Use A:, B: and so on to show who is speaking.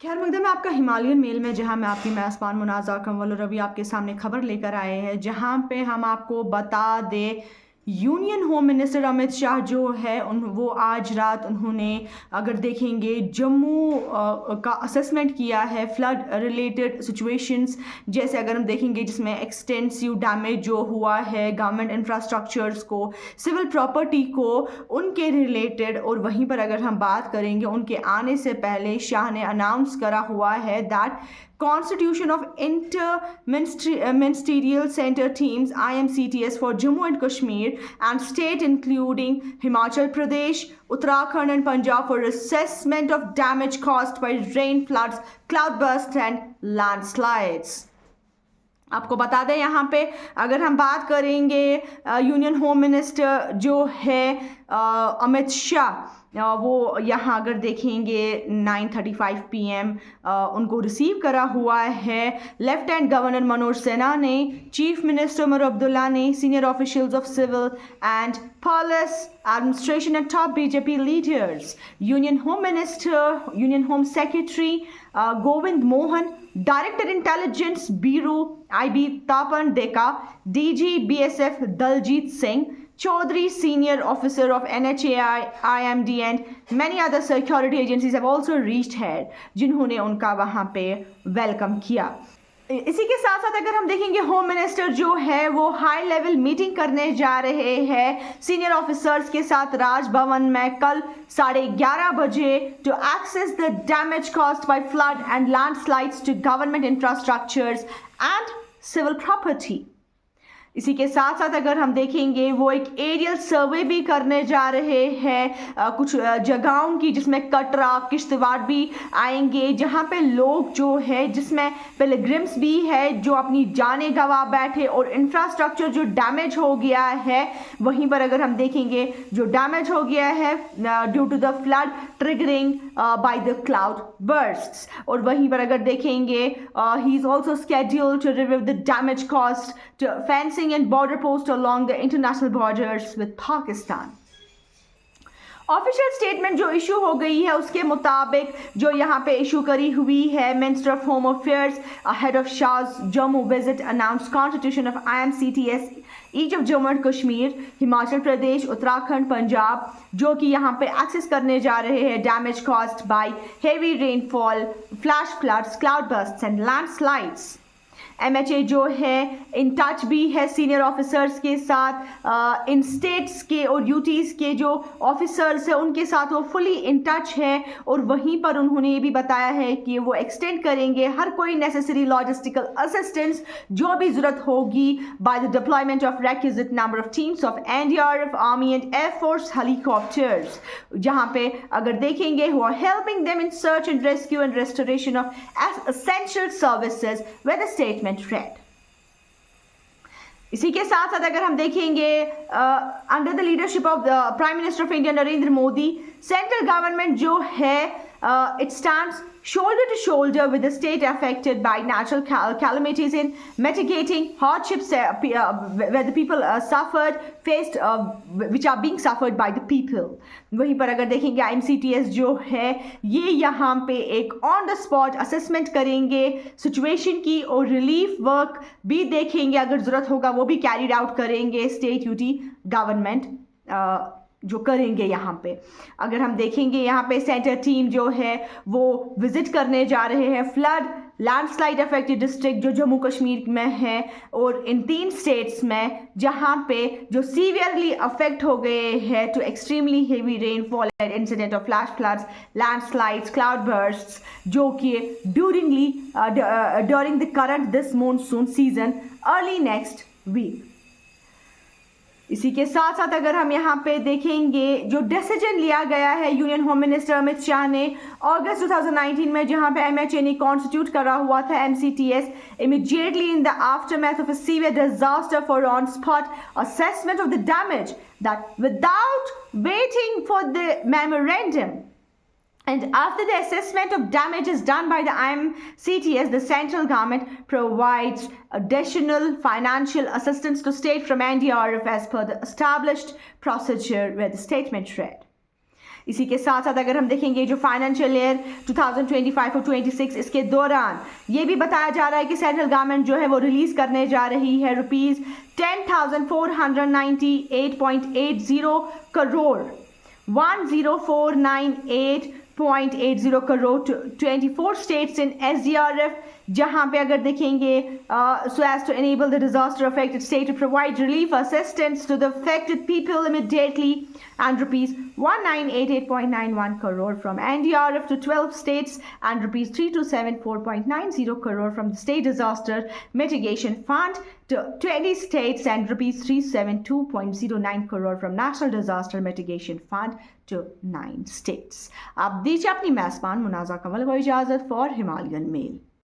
A: खैर मकदम है आपका हिमालयन मेल में, जहां मैं आपकी मेज़बान मुनाज़ा कंवल और रवि आपके सामने खबर लेकर आए हैं, जहां पे हम आपको बता दें union home minister Amit Shah जो है वो आज रात उन्होंने अगर देखेंगे जम्मू का असेसमेंट किया है फ्लड रिलेटेड सिचुएशंस। जैसे अगर हम देखेंगे जिसमें एक्सटेंसिव डैमेज जो हुआ है गवर्नमेंट इंफ्रास्ट्रक्चर्स को, सिविल प्रॉपर्टी को, उनके रिलेटेड। और वहीं पर अगर हम बात करेंगे उनके आने से पहले शाह ने अनाउंस करा हुआ है that Constitution of Inter-Ministerial Center Teams IMCTS for Jammu and Kashmir and state including Himachal Pradesh, Uttarakhand and Punjab for assessment of damage caused by rain, floods, cloudbursts and landslides. आपको बता दें यहाँ पे अगर हम बात करेंगे यूनियन होम मिनिस्टर जो है अमित शाह, वो यहाँ अगर देखेंगे 9:35 PM उनको रिसीव करा हुआ है लेफ्टिनेंट गवर्नर मनोज सिन्हा ने, चीफ मिनिस्टर उमर अब्दुल्ला ने, senior officials of civil and police administration and top BJP leaders, union home minister, union home secretary Govind Mohan, director intelligence bureau IB Tapan Deka, DG BSF Daljit Singh Chaudhary, senior officer of NHAI, IMD and many other security agencies have also reached here, जिन्होंने उनका वहाँ पे welcome किया। इसी के साथ साथ अगर हम देखेंगे होम मिनिस्टर जो है वो हाई लेवल मीटिंग करने जा रहे हैं सीनियर ऑफिसर्स के साथ राजभवन में कल 11:30 बजे to access the damage caused by flood and landslides to government infrastructures and civil property. इसी के साथ साथ अगर हम देखेंगे वो एक एरियल सर्वे भी करने जा रहे हैं कुछ जगहों की, जिसमें कटरा किश्तवाड़ भी आएंगे, जहां पे लोग जो है जिसमें पिलग्रिम्स भी है जो अपनी जानें गंवा बैठे और इंफ्रास्ट्रक्चर जो डैमेज हो गया है। वहीं पर अगर हम देखेंगे जो डैमेज हो गया है due to the flood triggering by the cloud bursts. और वहीं पर अगर देखेंगे he is also scheduled to review the damage cost to fencing and border posts along the international borders with Pakistan. Official statement जो issue हो गई है उसके मुताबिक जो यहाँ पे इशू करी हुई है minister of home affairs head of Shah's Jammu visit announce constitution of IMCTS each of Jammu and Kashmir, Himachal Pradesh, Uttarakhand, Punjab, जो कि यहाँ पे एक्सेस करने जा रहे हैं damage caused by heavy rainfall, flash floods, cloud bursts and landslides. MHA जो है इन टच भी है सीनियर ऑफिसर्स के साथ, इन स्टेट्स के और यूटीज़ के जो ऑफिसर्स हैं उनके साथ वो फुली इन टच है। और वहीं पर उन्होंने ये भी बताया है कि वो एक्सटेंड करेंगे हर कोई नेसेसरी लॉजिस्टिकल असिस्टेंस जो भी ज़रूरत होगी by the deployment of requisite number of teams of NDRF, army and air force helicopters, जहाँ पे अगर देखेंगे वो helping them in search and rescue and restoration of essential services with the statement red. इसी के साथ साथ अगर हम देखेंगे under the leadership of the prime minister of India Narendra Modi, central government जो है it stands shoulder to shoulder with the state affected by natural calamities in mitigating hardships where the people which are being suffered by the people. वहीं पर अगर देखेंगे IMCTS जो है ये यहाँ पे एक ऑन द स्पॉट असेसमेंट करेंगे सिचुएशन की और रिलीफ वर्क भी देखेंगे, अगर ज़रूरत होगा वो भी कैरिड आउट करेंगे स्टेट यूटी गवर्नमेंट जो करेंगे। यहाँ पे अगर हम देखेंगे यहाँ पे सेंटर टीम जो है वो विजिट करने जा रहे हैं फ्लड लैंडस्लाइड अफेक्टेड डिस्ट्रिक्ट जो जम्मू कश्मीर में है और इन 3 स्टेट्स में जहाँ पे जो सीवियरली अफेक्ट हो गए हैं to extremely heavy rainfall and incident of flash floods, landslides, cloud bursts, जो कि during the current this monsoon season early next week. इसी के साथ साथ अगर हम यहाँ पे देखेंगे जो डिसीजन लिया गया है union home minister Amit Shah ने अगस्त 2019 में, जहाँ पे MHA ने कॉन्स्टिट्यूट करा हुआ था MCTS immediately in the aftermath of a severe disaster for on-spot assessment of the damage, that without waiting for the memorandum and after the assessment of damage is done by the IMCTS, the central government provides additional financial assistance to state from NDRF as per the established procedure, where the statement read. इसी के साथ साथ अगर हम देखेंगे जो financial year 2025 और 26 इसके दौरान ये भी बताया जा रहा है कि सेंट्रल गवर्नमेंट जो है वो रिलीज करने जा रही है rupees 10,498.80 crore 10498.80 crore 24 states in SDRF, जहां पे अगर देखेंगे so as to enable the disaster affected state to provide relief assistance to the affected people immediately, and rupees 1988.91 crore from NDRF to 12 states, and rupees 3274.90 crore from the state disaster mitigation fund to 20 states, and rupees 372.09 crore from national disaster mitigation fund to 9 states. अब दीजिए अपनी मेजबान मुनाजा कमल को इजाजत for Himalayan mail.